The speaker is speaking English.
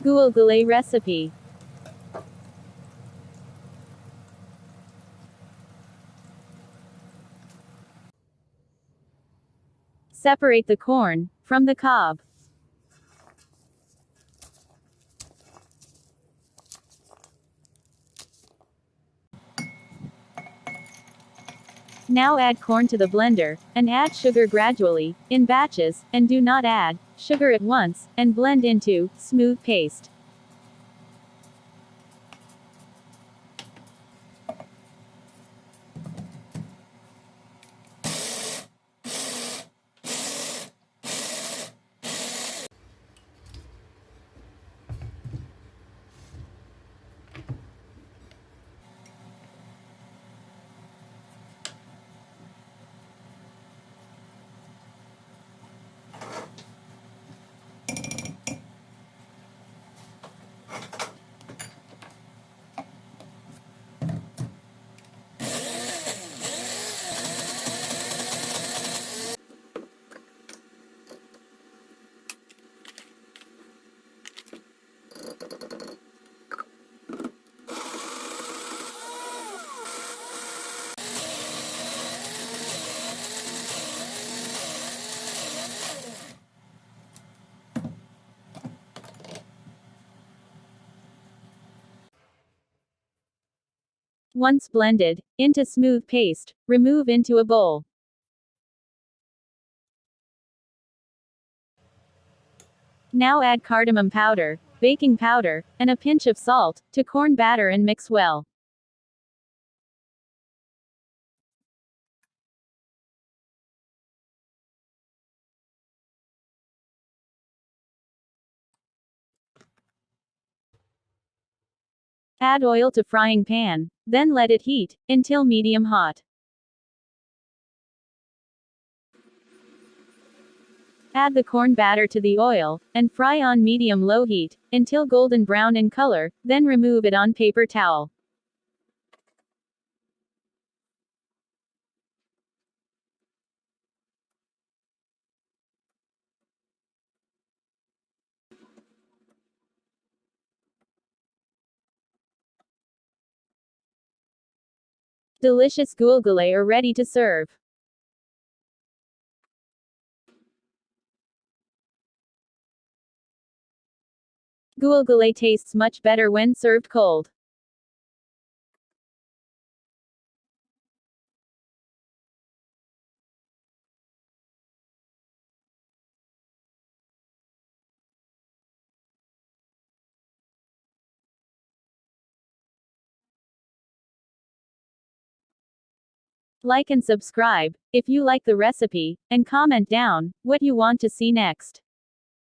Gulgulay recipe. Separate the corn from the cob. Now add corn to the blender, and add sugar gradually, in batches, and do not add sugar at once, and blend into smooth paste. Once blended into smooth paste, remove into a bowl. Now add cardamom powder, baking powder, and a pinch of salt to corn batter and mix well. Add oil to frying pan, then let it heat until medium hot. Add the corn batter to the oil, and fry on medium-low heat until golden brown in color, then remove it on paper towel. Delicious guulgulay are ready to serve. Guulgulay tastes much better when served cold. Like and subscribe if you like the recipe, and comment down what you want to see next.